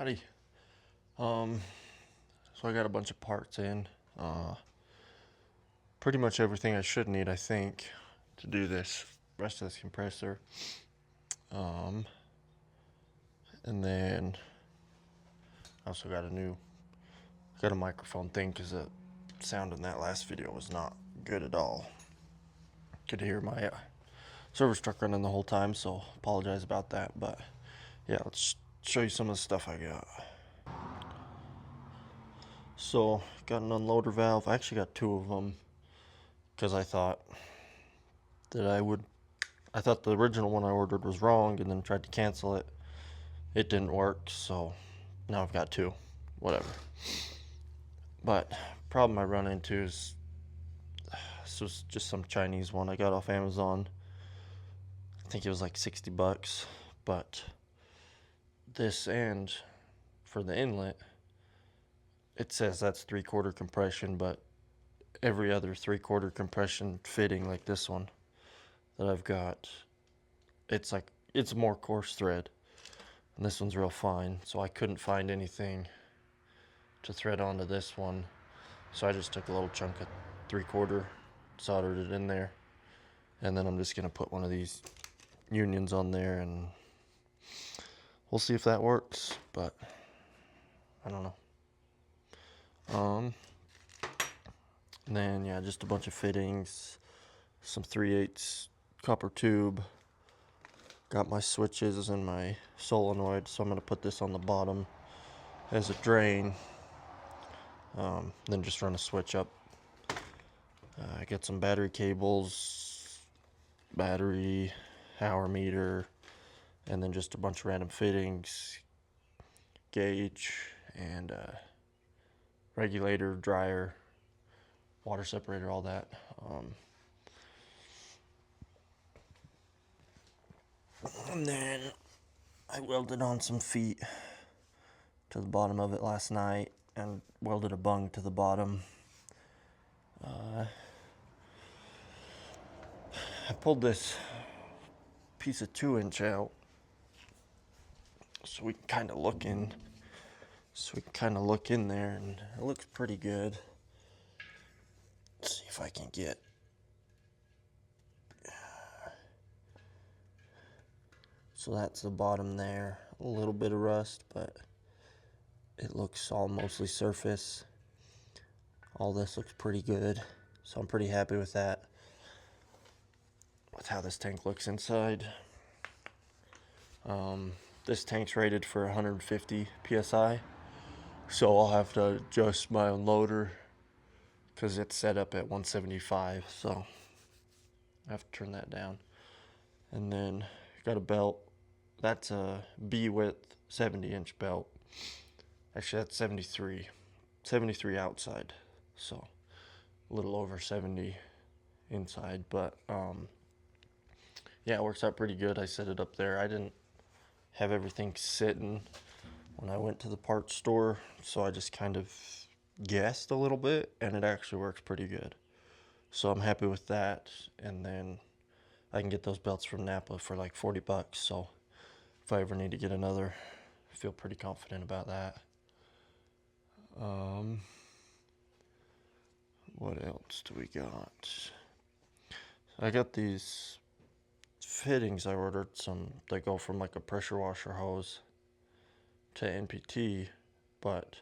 Howdy. So I got a bunch of parts in. Pretty much everything I should need, I think, to do this rest of this compressor. Um, and then I also got a microphone thing because the sound in that last video was not good at all. Could hear my server truck running the whole time, so apologize about that. But yeah, let's show you some of the stuff I got. So got an unloader valve. I actually got two of them because I thought the original one I ordered was wrong and then tried to cancel it. It didn't work, so now I've got two. Whatever. But problem I run into is this was just some Chinese one I got off Amazon. I think it was like 60 bucks, but this end for the inlet, it says that's 3/4 compression, but every other 3/4 compression fitting like this one that I've got, it's more coarse thread, and this one's real fine, so I couldn't find anything to thread onto this one, so I just took a little chunk of 3/4, soldered it in there, and then I'm just gonna put one of these unions on there, and we'll see if that works, but I don't know. And then yeah, just a bunch of fittings, some 3/8 copper tube. Got my switches and my solenoid, so I'm going to put this on the bottom as a drain. Then just run a switch up. I got some battery cables, battery, hour meter, and then just a bunch of random fittings, gauge, and regulator, dryer, water separator, all that. And then I welded on some feet to the bottom of it last night and welded a bung to the bottom. I pulled this piece of 2-inch out so we can kind of look in there, and it looks pretty good. Let's see if I can get so that's the bottom there. A little bit of rust, but it looks all mostly surface. All this looks pretty good, so I'm pretty happy with that, with how this tank looks inside. This tank's rated for 150 psi, so I'll have to adjust my unloader because it's set up at 175, so I have to turn that down. And then got a belt. That's a B width 70-inch belt. Actually, that's 73 outside, so a little over 70 inside, but yeah, it works out pretty good. I set it up there. I didn't have everything sitting when I went to the parts store, so I just kind of guessed a little bit, and it actually works pretty good, so I'm happy with that. And then I can get those belts from Napa for like 40 bucks, so if I ever need to get another, I feel pretty confident about that. What else do we got? I got these fittings I ordered. They go from like a pressure washer hose to NPT, but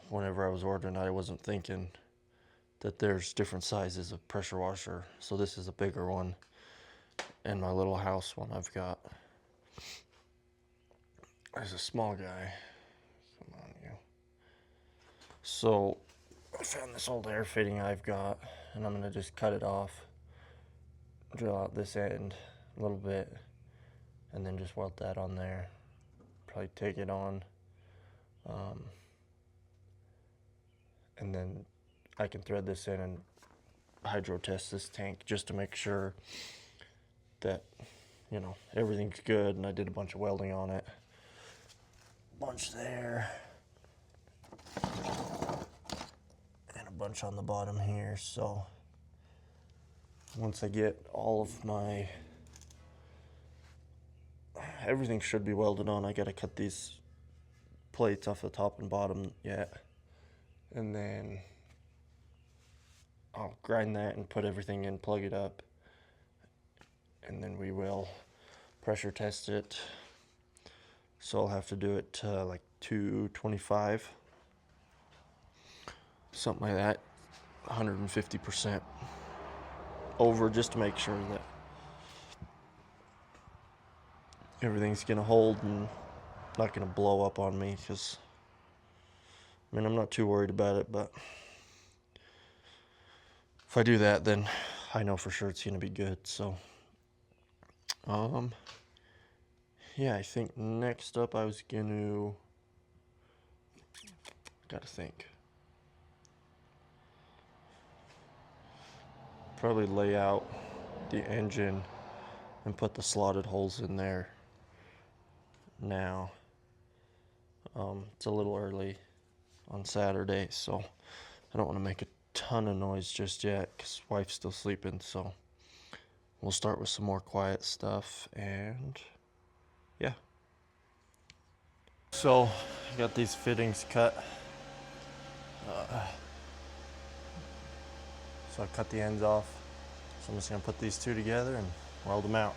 whenever I was ordering, I wasn't thinking that there's different sizes of pressure washer, so this is a bigger one, and my little house one I've got, there's a small guy. Come on, you. So I found this old air fitting I've got, and I'm gonna just cut it off, drill out this end a little bit, and then just weld that on there. Probably take it on, and then I can thread this in and hydro test this tank just to make sure that, everything's good. And I did a bunch of welding on it, bunch there, and a bunch on the bottom here. So once I get all of my everything should be welded on. I gotta cut these plates off the top and bottom yet, and then I'll grind that and put everything in, plug it up, and then we will pressure test it. So I'll have to do it to like 225, something like that, 150% over, just to make sure that everything's gonna hold and not gonna blow up on me, because I mean, I'm not too worried about it, but if I do that, then I know for sure it's gonna be good. So yeah, I think next up I was gonna, gotta think, probably lay out the engine and put the slotted holes in there now. It's a little early on Saturday, so I don't want to make a ton of noise just yet because wife's still sleeping. So we'll start with some more quiet stuff, and yeah. So I got these fittings cut. So I cut the ends off. So I'm just gonna put these two together and weld them out.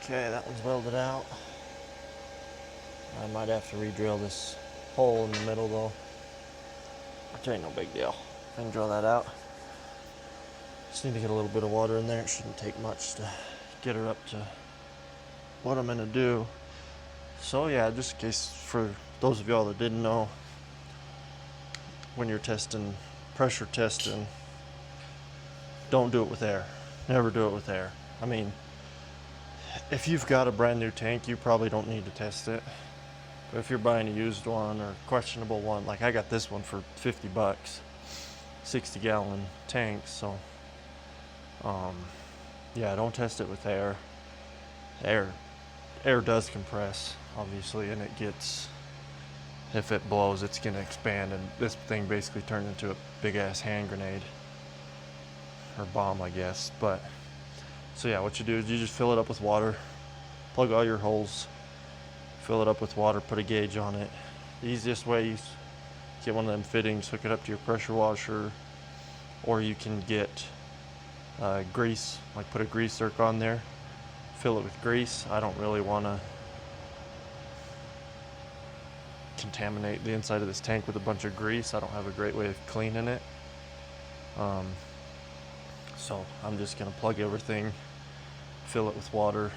Okay, that one's welded out. I might have to re-drill this hole in the middle though, which ain't no big deal. I can drill that out. Just need to get a little bit of water in there. It shouldn't take much to get her up to what I'm gonna do. So yeah, just in case for those of y'all that didn't know, when you're pressure testing, don't do it with air. Never do it with air. I mean, if you've got a brand new tank, you probably don't need to test it. But if you're buying a used one or questionable one, like I got this one for 50 bucks, 60-gallon tank, so yeah, don't test it with air. Air does compress, obviously, and it gets, if it blows, it's gonna expand, and this thing basically turned into a big ass hand grenade or bomb, I guess. But so yeah, what you do is you just fill it up with water, plug all your holes, fill it up with water, put a gauge on it. The easiest way is get one of them fittings, hook it up to your pressure washer, or you can get grease, like put a grease zerk on there, fill it with grease. I don't really want to contaminate the inside of this tank with a bunch of grease. I don't have a great way of cleaning it. So I'm just gonna plug everything, fill it with water,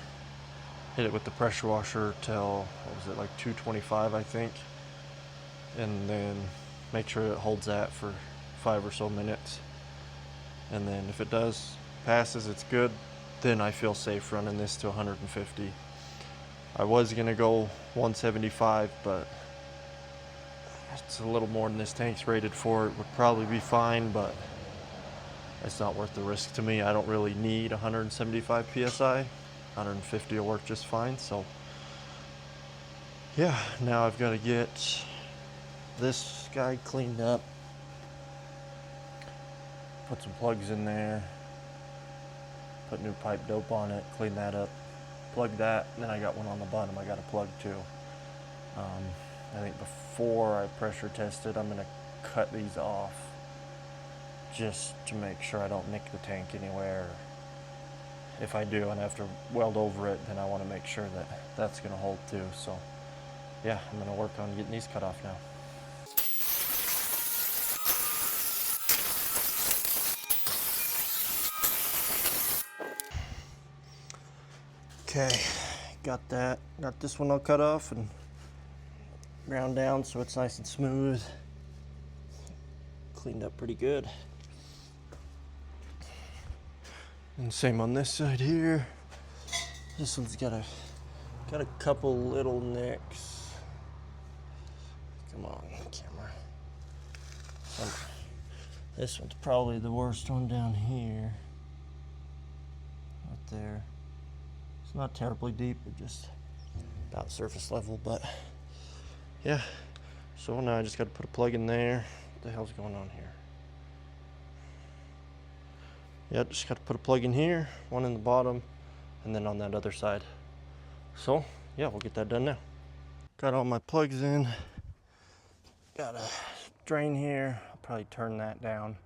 hit it with the pressure washer till, what was it, like 225 I think, and then make sure it holds that for 5 or so minutes. And then if it passes, it's good. Then I feel safe running this to 150. I was gonna go 175, but it's a little more than this tank's rated for. It would probably be fine, but it's not worth the risk to me. I don't really need 175 psi. 150 will work just fine. So yeah, now I've got to get this guy cleaned up, put some plugs in there, put new pipe dope on it, clean that up, plug that, and then I got one on the bottom I got to plug too. I think before I pressure test it, I'm going to cut these off just to make sure I don't nick the tank anywhere, if I do and I have to weld over it, then I want to make sure that that's going to hold too. So yeah, I'm going to work on getting these cut off now. Okay, got this one all cut off and ground down so it's nice and smooth. Cleaned up pretty good. And same on this side here. This one's got a couple little nicks. Come on, camera. This one's probably the worst one down here. Right there. It's not terribly deep, but just about surface level, but yeah. So now I just got to put a plug in there. What the hell's going on here? Yeah, just got to put a plug in here, one in the bottom, and then on that other side. So yeah, we'll get that done now. Got all my plugs in. Got a drain here. I'll probably turn that down.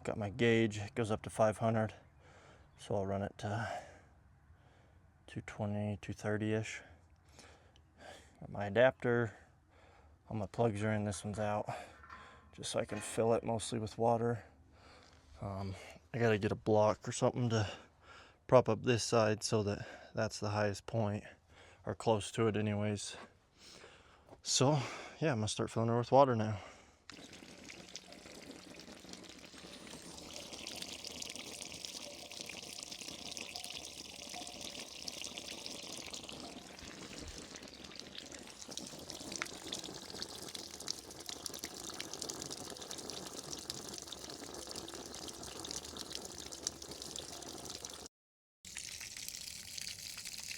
Got my gauge. It goes up to 500, so I'll run it to 220, 230-ish. Got my adapter. All my plugs are in. This one's out, just so I can fill it mostly with water. I gotta get a block or something to prop up this side so that that's the highest point, or close to it anyways. So yeah, I'm gonna start filling her with water now.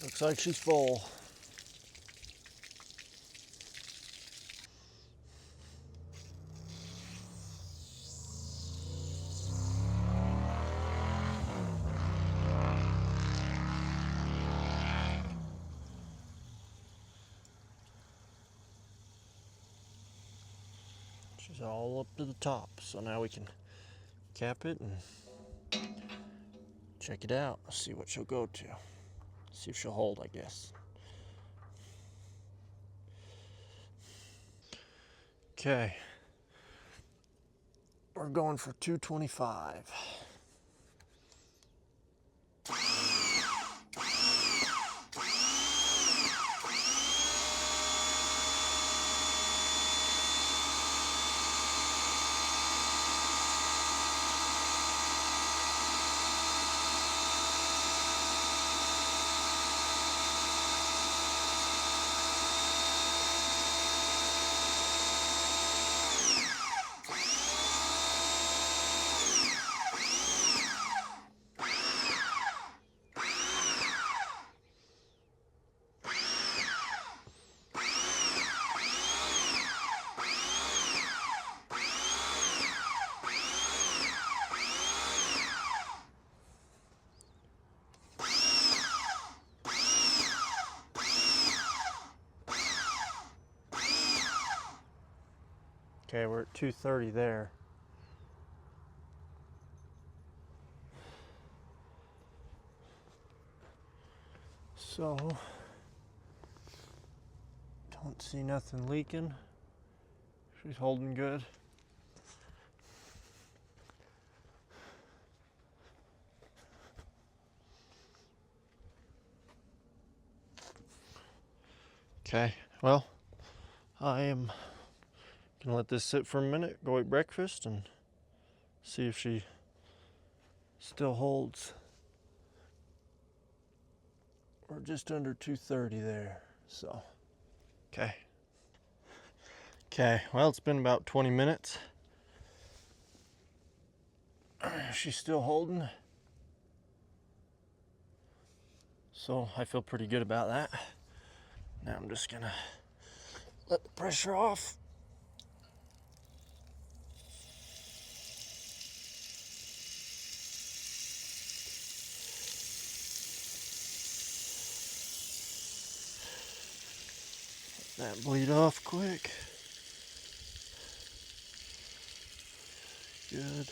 Looks like she's full. She's all up to the top, so now we can cap it and check it out. See what she'll go to. See if she'll hold, I guess. Okay. We're going for 225. Okay, we're at 230 there. So, don't see nothing leaking. She's holding good. Okay, well, I am gonna let this sit for a minute, go eat breakfast, and see if she still holds. We're just under 230 there, so, okay. Okay, well, it's been about 20 minutes. She's still holding. So I feel pretty good about that. Now I'm just gonna let the pressure off. Let that bleed off quick. Good.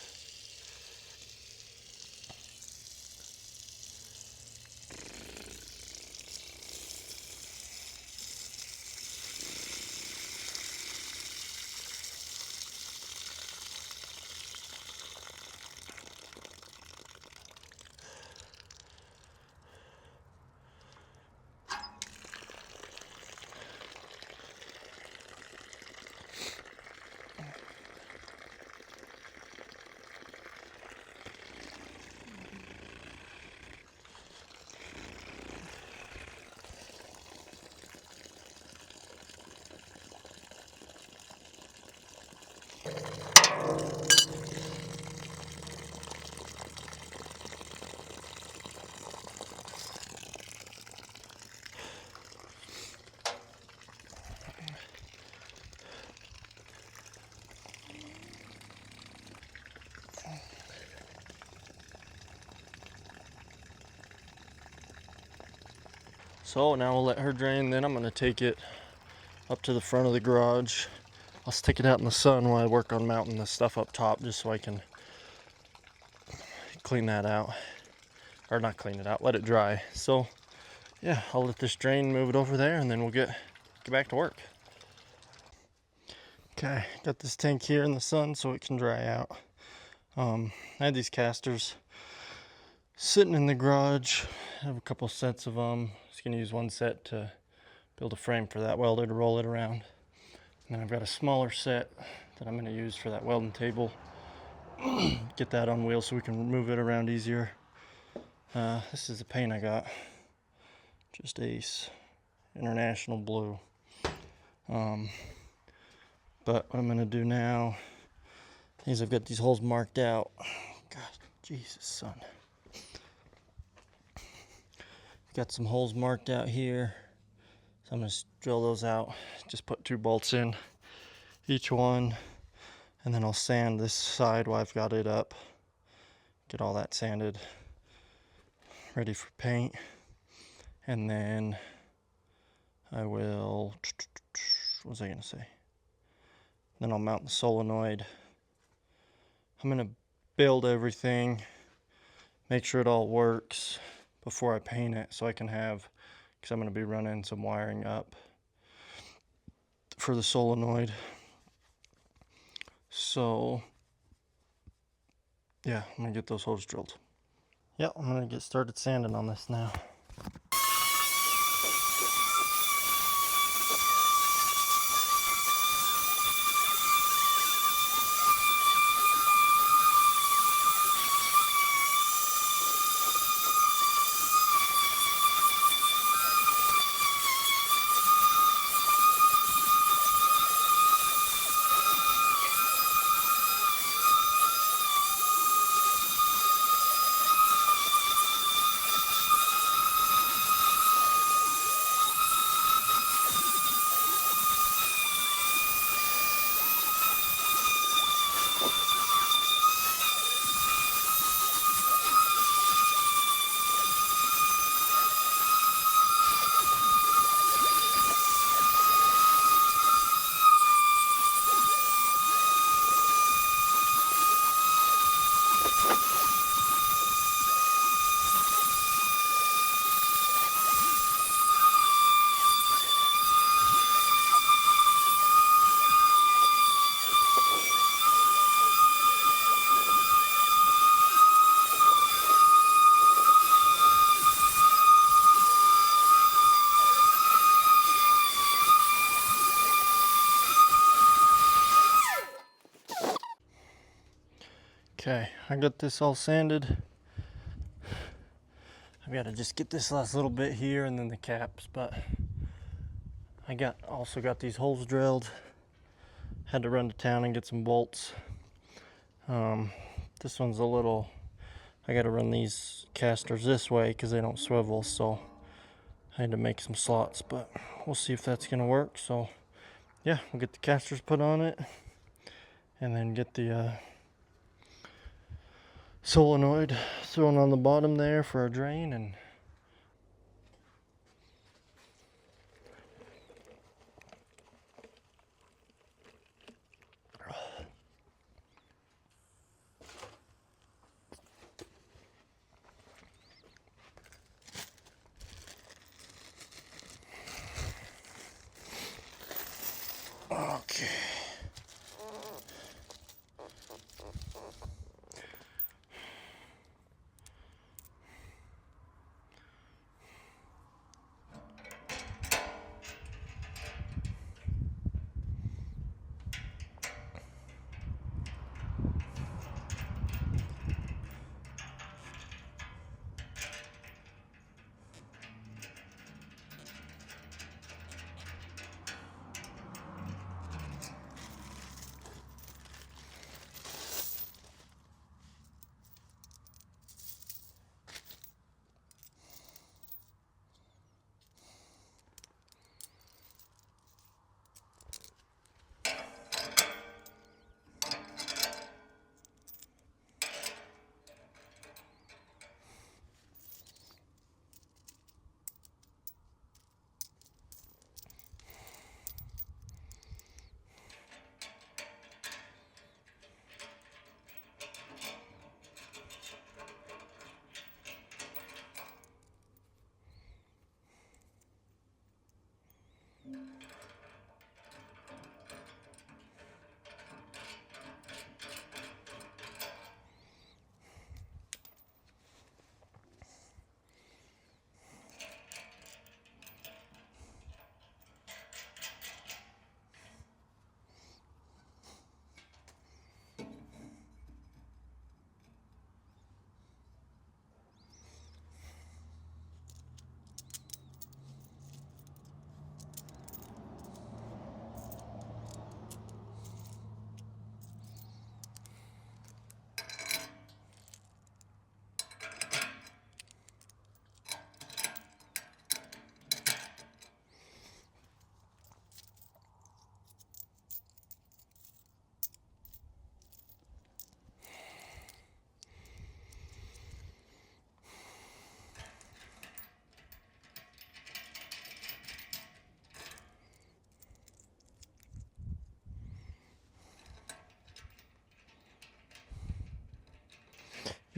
So now we'll let her drain, then I'm gonna take it up to the front of the garage. I'll stick it out in the sun while I work on mounting the stuff up top, just so I can clean that out. Or not clean it out, let it dry. So yeah, I'll let this drain, move it over there, and then we'll get back to work. Okay, got this tank here in the sun so it can dry out. I had these casters sitting in the garage. I have a couple sets of them. Just gonna use one set to build a frame for that welder to roll it around. And then I've got a smaller set that I'm gonna use for that welding table. Get that on wheels so we can move it around easier. This is the paint I got. Just Ace International Blue. But what I'm gonna do now is I've got these holes marked out. God, Jesus, son. Got some holes marked out here. So I'm gonna drill those out. Just put 2 bolts in each one. And then I'll sand this side while I've got it up. Get all that sanded, ready for paint. And then I will, what was I gonna say? Then I'll mount the solenoid. I'm gonna build everything, make sure it all works before I paint it, so I can have, because I'm gonna be running some wiring up for the solenoid. So yeah, I'm gonna get those holes drilled. Yeah, I'm gonna get started sanding on this now. Okay, I got this all sanded. I've got to just get this last little bit here and then the caps, but I also got these holes drilled. Had to run to town and get some bolts. This one's a little, I got to run these casters this way because they don't swivel, so I had to make some slots, but we'll see if that's gonna work. So yeah, we'll get the casters put on it and then get the solenoid thrown on the bottom there for a drain. And okay.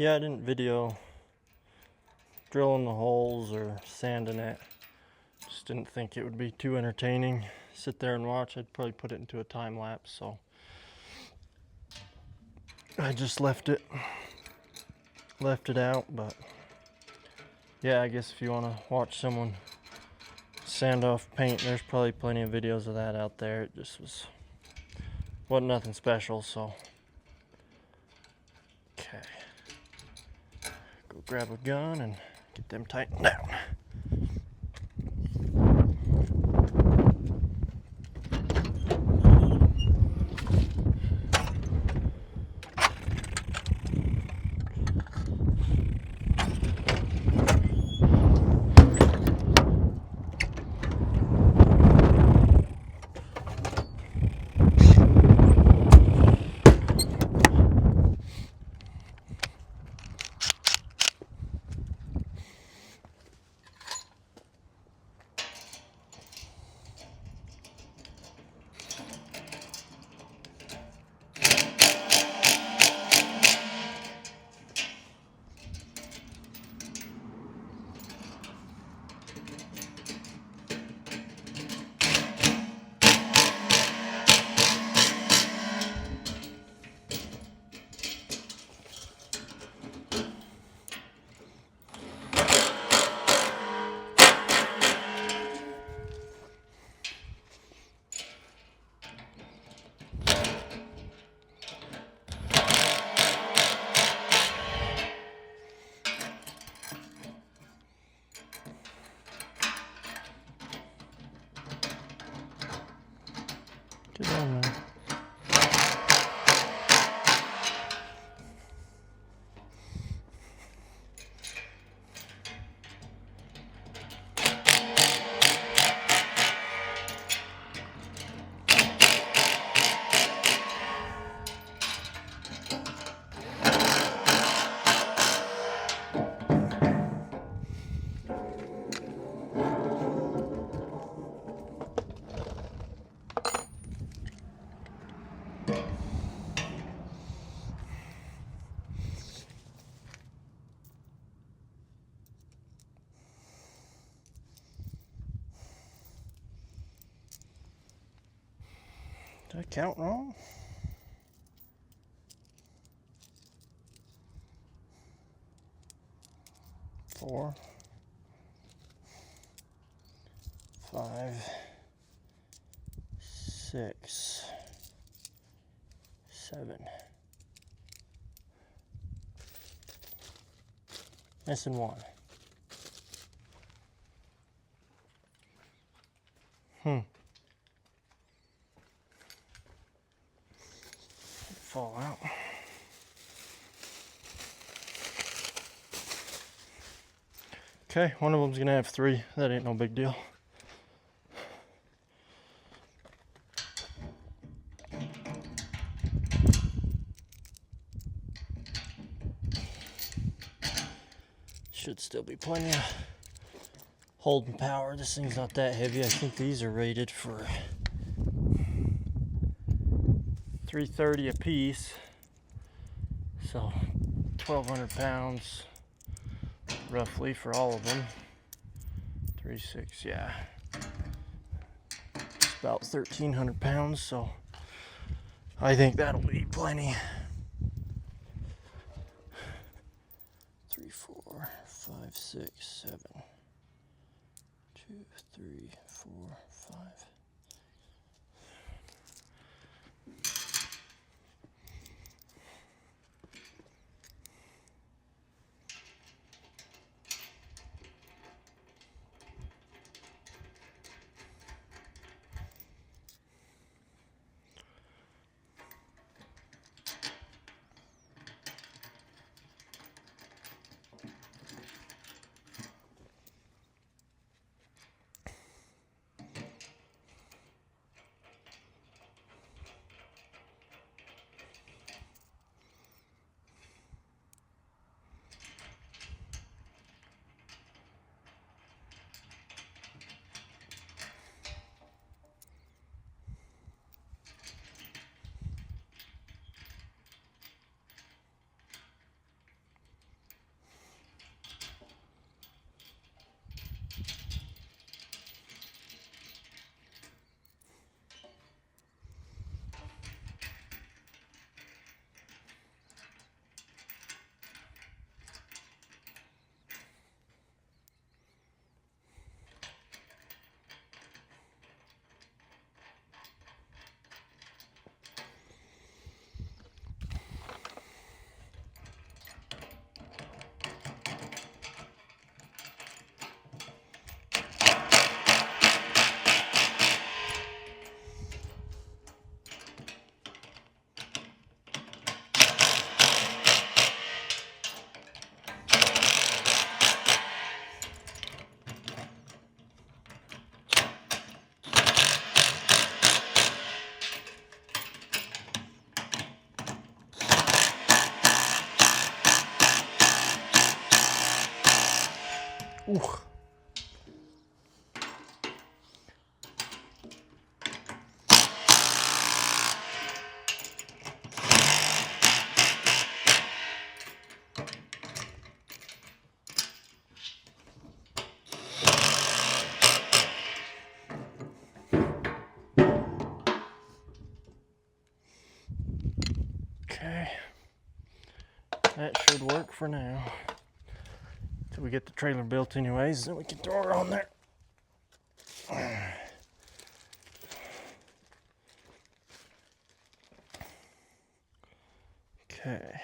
Yeah, I didn't video drilling the holes or sanding it. Just didn't think it would be too entertaining. Sit there and watch. I'd probably put it into a time lapse, so I just left it out. But yeah, I guess if you want to watch someone sand off paint, there's probably plenty of videos of that out there. It just wasn't nothing special, so okay. Go grab a gun and get them tightened down. Get on there. Did I count wrong? Four, 5, 6, 7. Missing 1. Fall out. Okay, one of them's gonna have 3. That ain't no big deal. Should still be plenty of holding power. This thing's not that heavy. I think these are rated for 330 a piece, so 1,200 pounds roughly for all of them. 3.6, yeah, it's about 1,300 pounds, so I think that'll be plenty. 3, 4, 5, 6, 7. 2, 3, 4, 5. Ooh. Okay, that should work for now. Till we get the trailer built anyways, then we can throw her on there. Okay.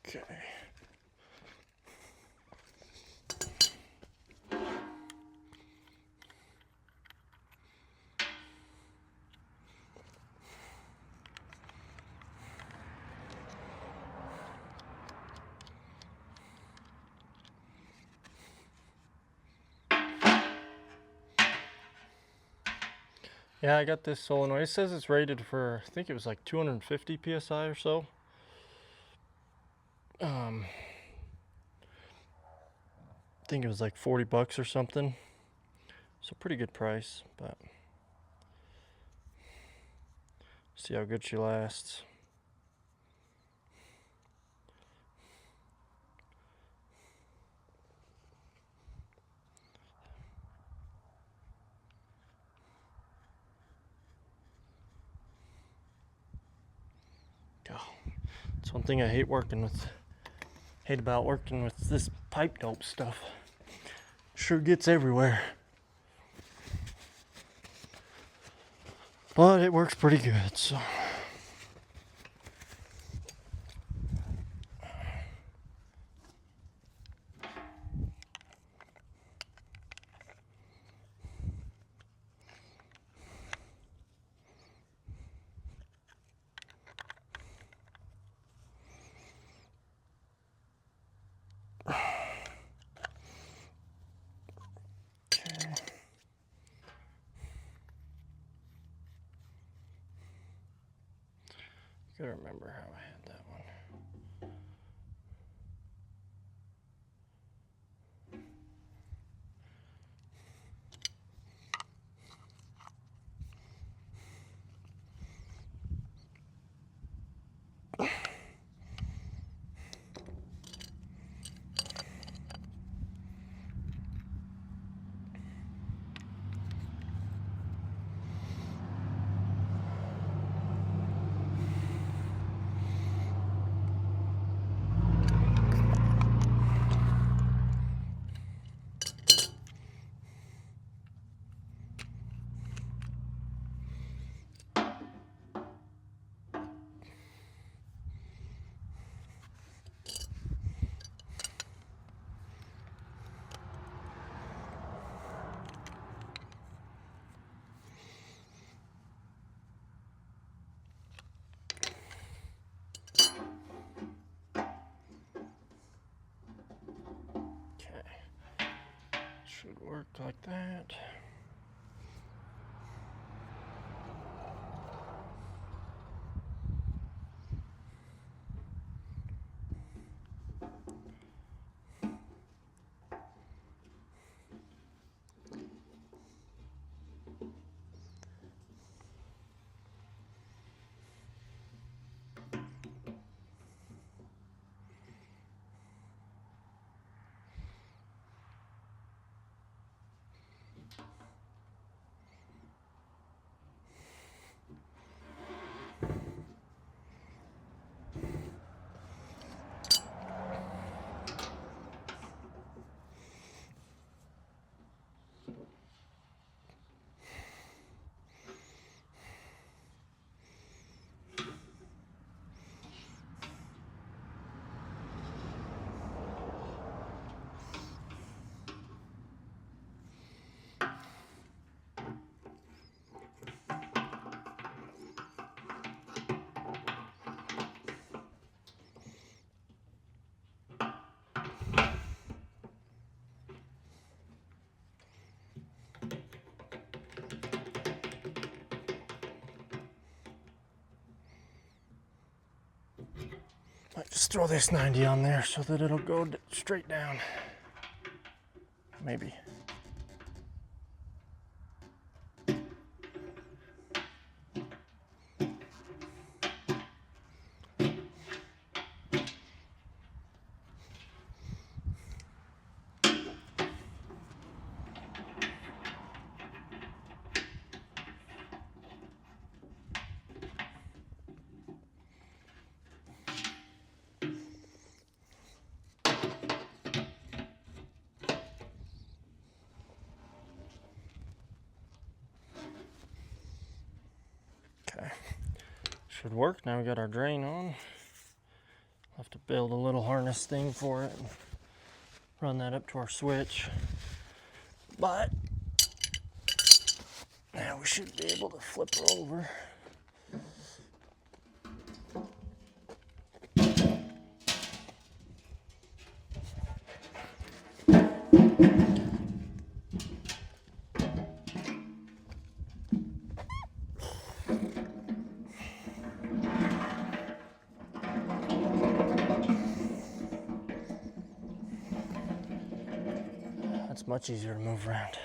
Okay. Yeah, I got this solenoid. It says it's rated for, I think it was like 250 psi or so. I think it was like 40 bucks or something. So pretty good price, but see how good she lasts. Oh, it's one thing I hate about working with this pipe dope stuff. Sure gets everywhere. But it works pretty good, so. Gotta remember how I had that one. Okay. Should work like that. Just throw this 90 on there so that it'll go straight down. Maybe. Okay, should work. Now we got our drain on. I'll have to build a little harness thing for it and run that up to our switch. But now we should be able to flip her over. That's much easier to move around.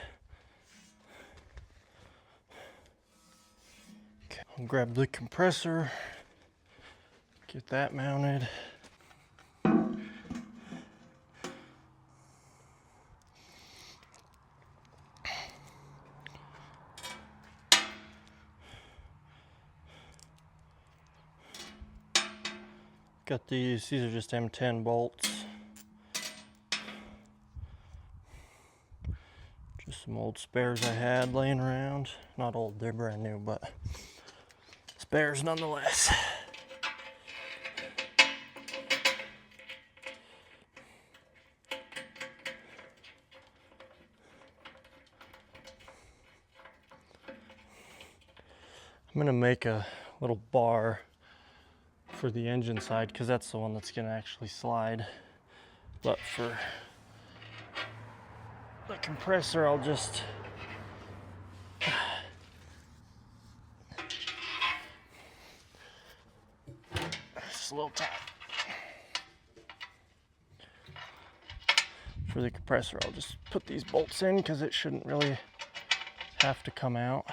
Okay, I'll grab the compressor, get that mounted. Got these are just M10 bolts. Just some old spares I had laying around. Not old, they're brand new, but spares nonetheless. I'm gonna make a little bar for the engine side because that's the one that's gonna actually slide. But for the compressor, I'll just a little tight. For the compressor, I'll just put these bolts in because it shouldn't really have to come out.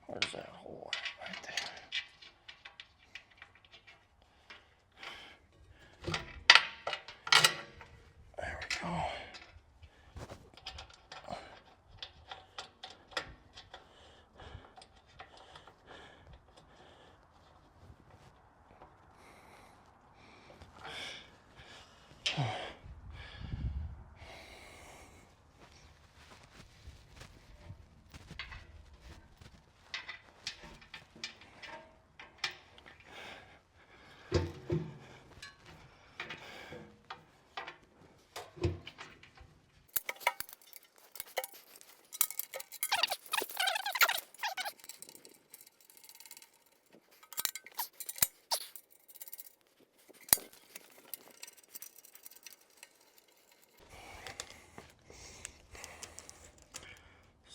Where's that hole? Right there. There we go.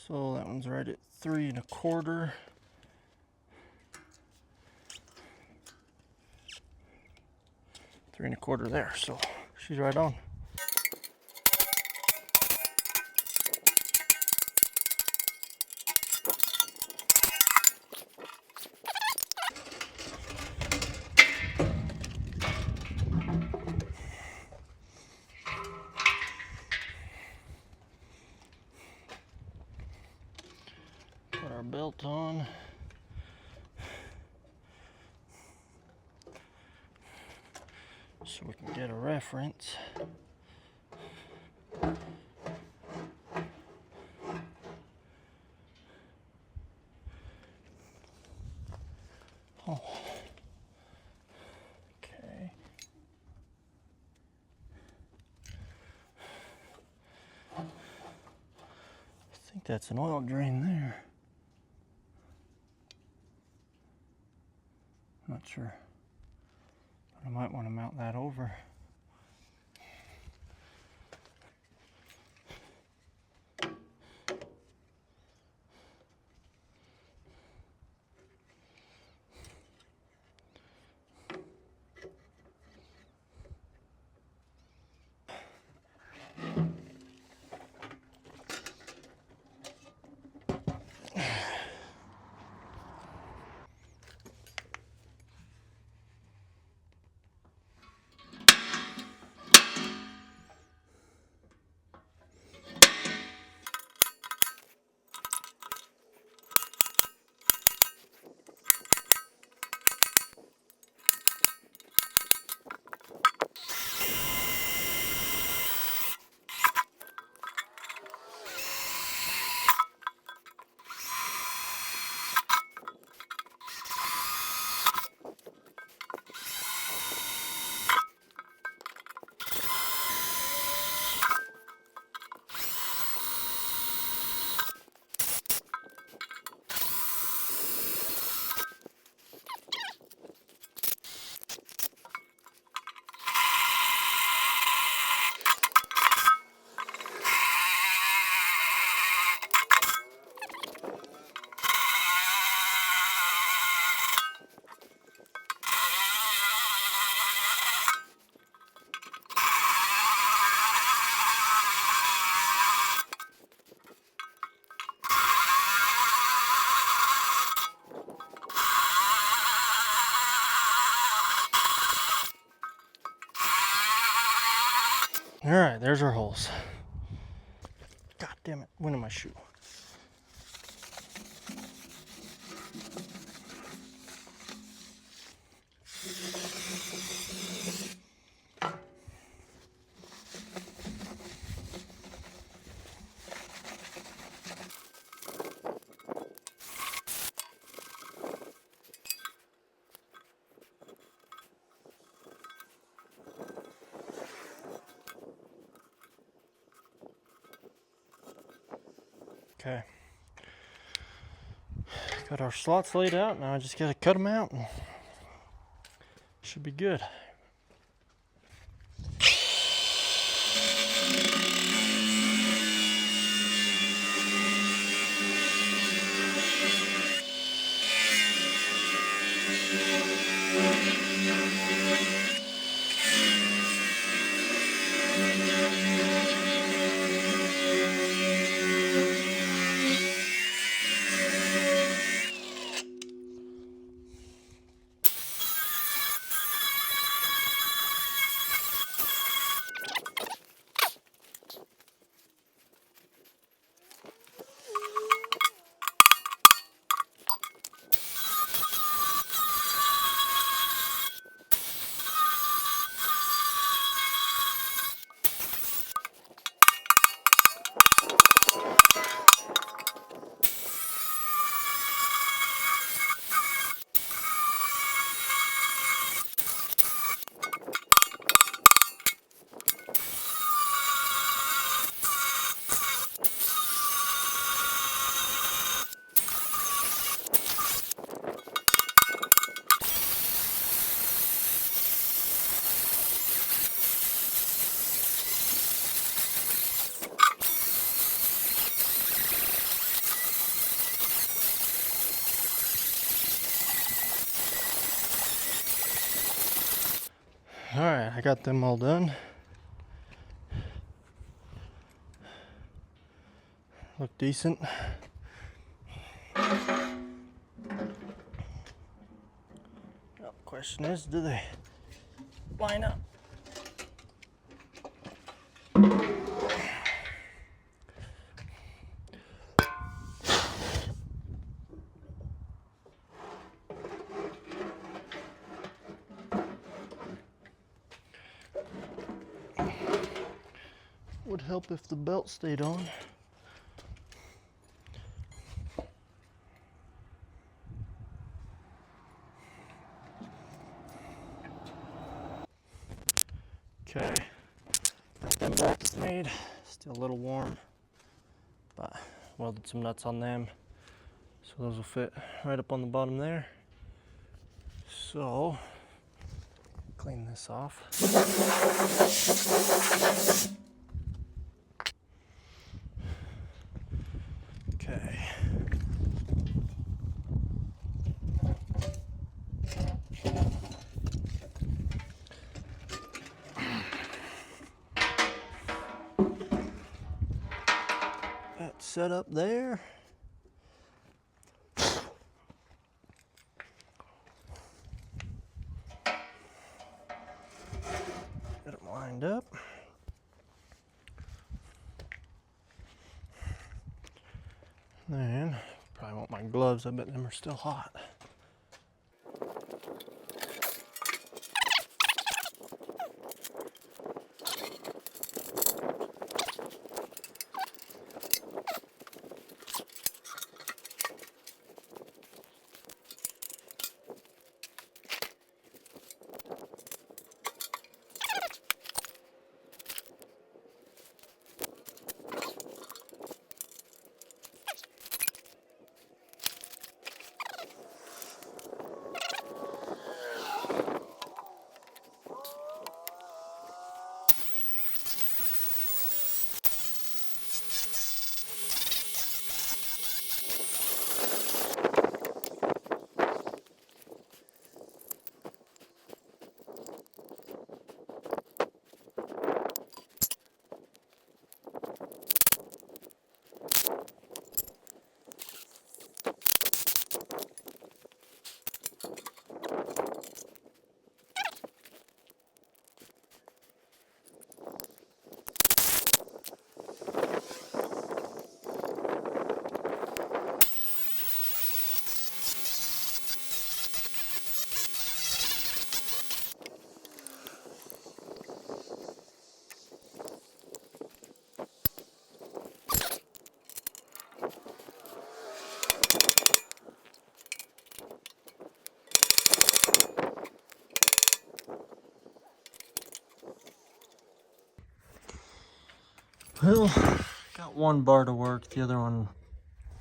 So that one's right at 3 1/4. Three and a quarter there, so she's right on. Put our belt on. So we can get a reference. Oh. Okay. I think that's an oil drain there. Not sure. But I'm might want to mount that over. Alright, there's our holes. God damn it, went in my shoe. Okay, got our slots laid out. Now I just gotta cut them out and should be good. Alright, I got them all done. Look decent. Well, the question is, do they line up? Would help if the belt stayed on. Okay, got them backs made. Still a little warm, but welded some nuts on them, so those will fit right up on the bottom there. So, Clean this off. Okay. That's set up there. Get them lined up. Then, probably want my gloves, I bet them are still hot. Well, got one bar to work. The other one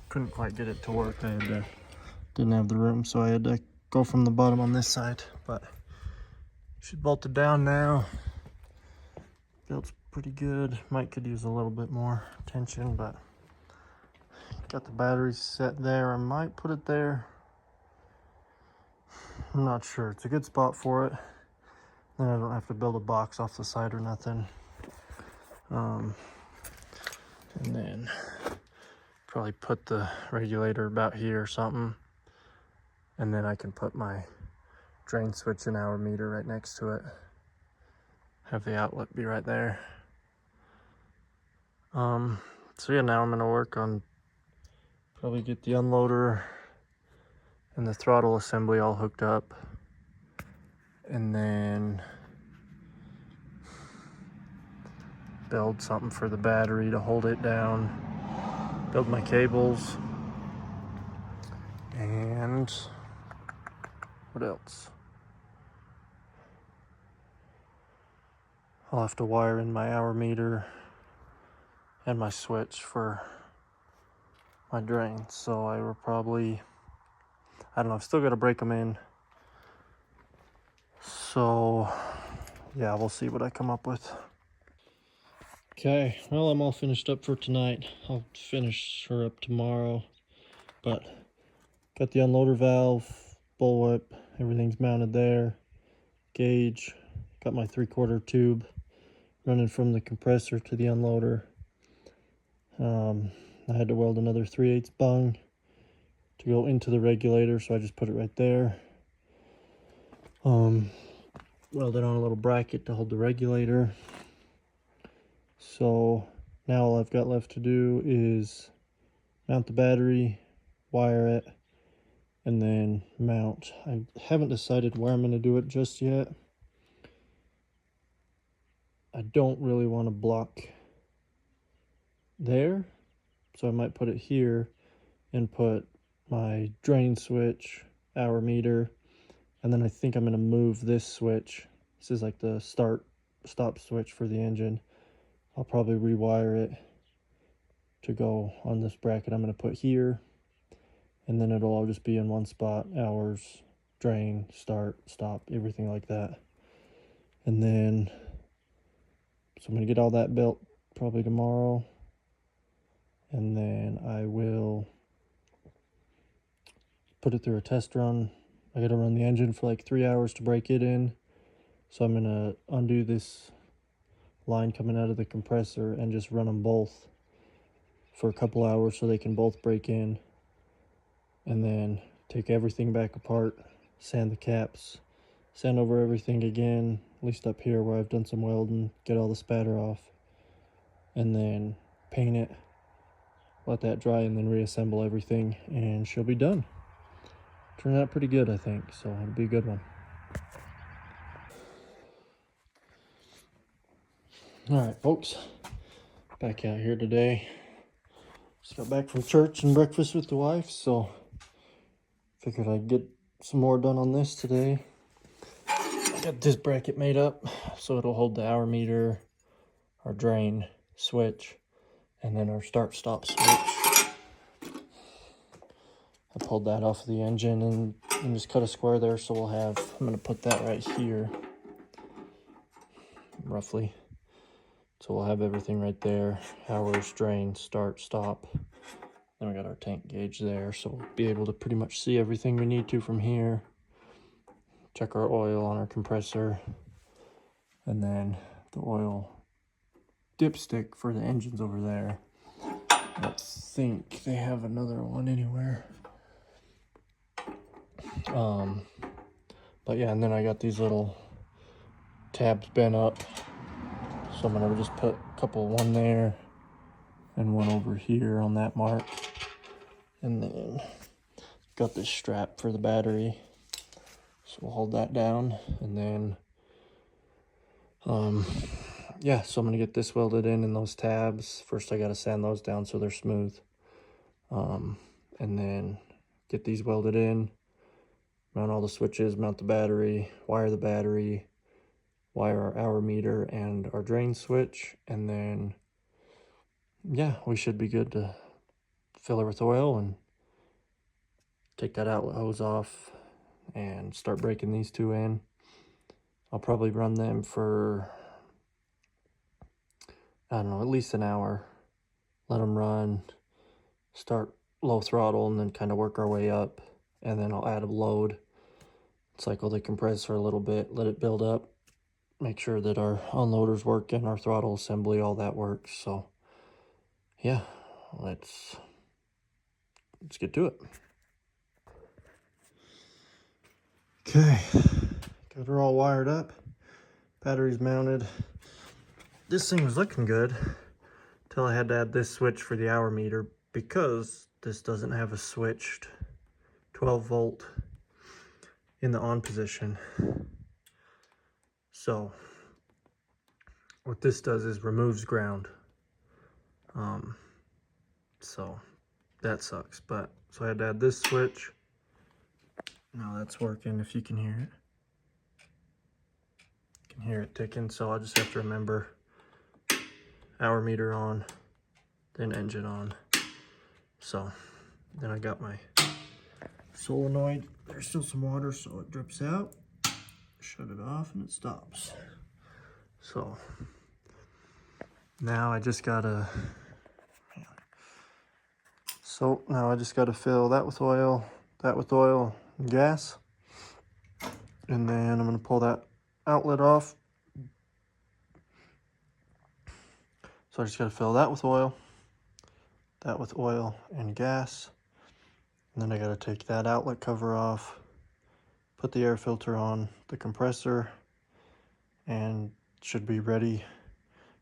couldn't quite get it to work. Didn't have the room, so I had to go from the bottom on this side. But she's bolted down now. Belt's pretty good. Might could use a little bit more tension, but got the batteries set there. I might put it there. I'm not sure. It's a good spot for it. Then I don't have to build a box off the side or nothing. And then probably put the regulator about here or something. And then I can put my drain switch and hour meter right next to it. Have the outlet be right there. So yeah, now I'm gonna work on probably get the unloader and the throttle assembly all hooked up. And then build something for the battery to hold it down. Build my cables. And what else? I'll have to wire in my hour meter and my switch for my drain. So I will probably, I don't know, I've still got to break them in. So yeah, we'll see what I come up with. Okay, well, I'm all finished up for tonight. I'll finish her up tomorrow, but got the unloader valve, bullwhip, everything's mounted there. Gauge, got my 3/4 tube running from the compressor to the unloader. I had to weld another 3/8 bung to go into the regulator, so I just put it right there. Welded on a little bracket to hold the regulator. So now all I've got left to do is mount the battery, wire it, and then mount. I haven't decided where I'm going to do it just yet. I don't really want to block there, so I might put it here and put my drain switch, hour meter, and then I think I'm going to move this switch. This is like the stop switch for the engine. I'll probably rewire it to go on this bracket I'm going to put here, and then it'll all just be in one spot: hours, drain, start, stop, everything like that. And then, so I'm going to get all that built probably tomorrow. And then I will put it through a test run. I got to run the engine for like 3 hours to break it in. So I'm going to undo this line coming out of the compressor and just run them both for a couple hours so they can both break in. And then take everything back apart, sand the caps, sand over everything again, at least up here where I've done some welding, get all the spatter off, and then paint it, let that dry, and then reassemble everything, and she'll be done. Turned out pretty good, I think, so it'll be a good one. Alright, folks, back out here today. Just got back from church and breakfast with the wife, so figured I'd get some more done on this today. I got this bracket made up so it'll hold the hour meter, our drain switch, and then our start stop switch. I pulled that off of the engine and just cut a square there, so we'll have, I'm going to put that right here roughly, so we'll have everything right there: hours, drain, start, stop. Then we got our tank gauge there, so we'll be able to pretty much see everything we need to from here. Check our oil on our compressor, and then the oil dipstick for the engine's over there. I don't think they have another one anywhere. But yeah, and then I got these little tabs bent up, so I'm gonna just put a couple, one there and one over here on that mark, and then got this strap for the battery, so we'll hold that down. And then yeah, so I'm gonna get this welded in those tabs. First I gotta sand those down so they're smooth, and then get these welded in, mount all the switches, mount the battery, wire our hour meter and our drain switch, and then yeah, we should be good to fill her with oil and take that outlet hose off and start breaking these two in. I'll probably run them for, I don't know, at least an hour. Let them run, start low throttle, and then kind of work our way up. And then I'll add a load, cycle the compressor a little bit, let it build up, make sure that our unloader's working, our throttle assembly, all that works. So yeah, let's get to it. Okay, got her all wired up, batteries mounted. This thing was looking good until I had to add this switch for the hour meter, because this doesn't have a switched 12 volt in the on position. So what this does is removes ground. So that sucks. But so I had to add this switch. Now that's working, if you can hear it. You can hear it ticking, so I just have to remember hour meter on, then engine on. So then I got my solenoid. There's still some water, so it drips out. Shut it off and it stops. So now I just gotta, fill that with oil, and gas. And then I'm gonna pull that outlet off. So I just gotta fill that with oil and gas. And then I gotta take that outlet cover off, put the air filter on the compressor, and should be ready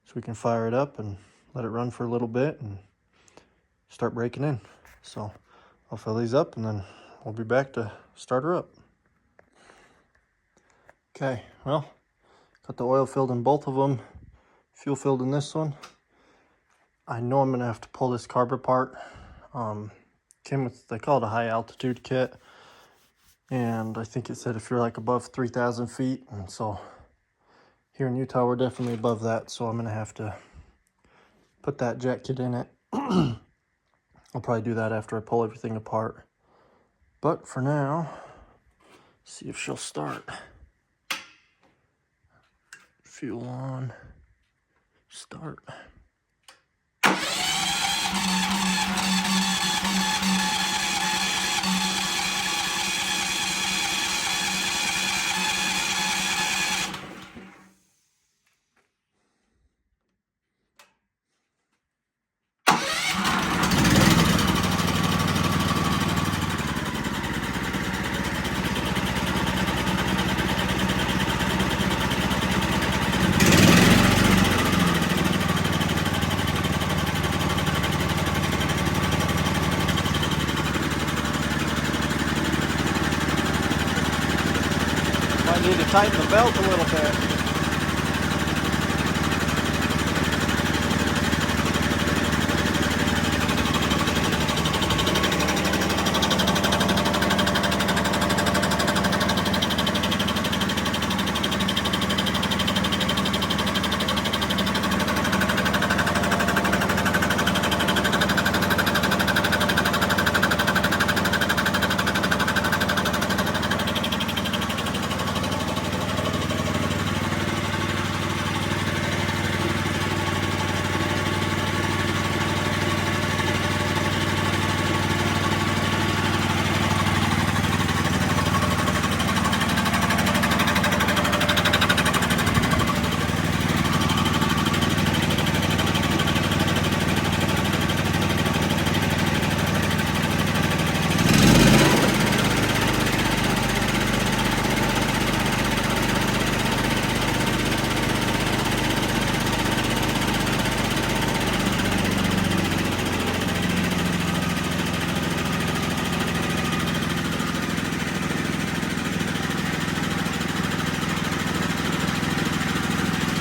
so we can fire it up and let it run for a little bit and start breaking in. So I'll fill these up and then we'll be back to start her up. Okay, well, got the oil filled in both of them, fuel filled in this one. I know I'm gonna have to pull this carb apart. Came with, they call it a high altitude kit, and I think it said if you're like above 3,000 feet, and so here in Utah we're definitely above that, so I'm gonna have to put that jet kit in it. I'll probably do that after I pull everything apart. But for now, see if she'll start. Fuel on. Start. Might need to tighten the belt a little bit.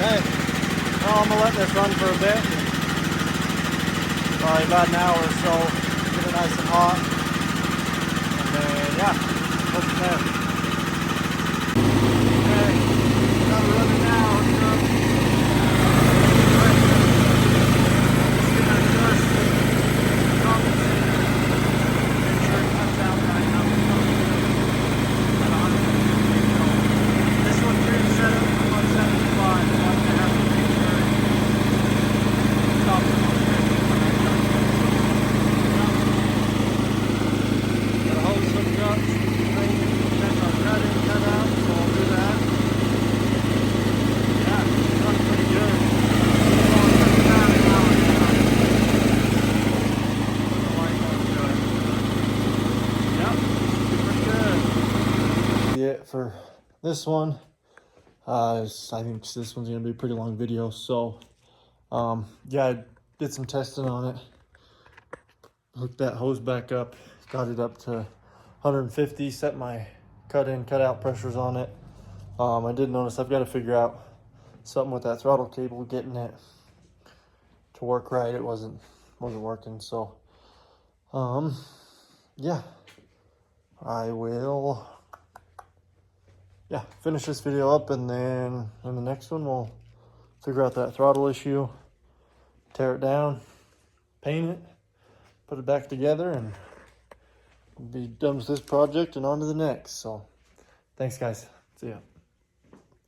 Okay, well, I'm gonna let this run for a bit. Probably about an hour or so. Get it nice and hot. And then, yeah, go from there. Okay, got it running now. Just gonna adjust the compensator. Make sure it comes out right now. This one's pretty set up for 175. It for this one. I think this one's gonna be a pretty long video, so yeah, I did some testing on it. Hooked that hose back up, got it up to 150, set my cut in cut out pressures on it. I did notice I've got to figure out something with that throttle cable, getting it to work right. It wasn't working, so yeah, I will finish this video up, and then in the next one we'll figure out that throttle issue, tear it down, paint it, put it back together, and be done with this project and on to the next. So thanks guys, see ya.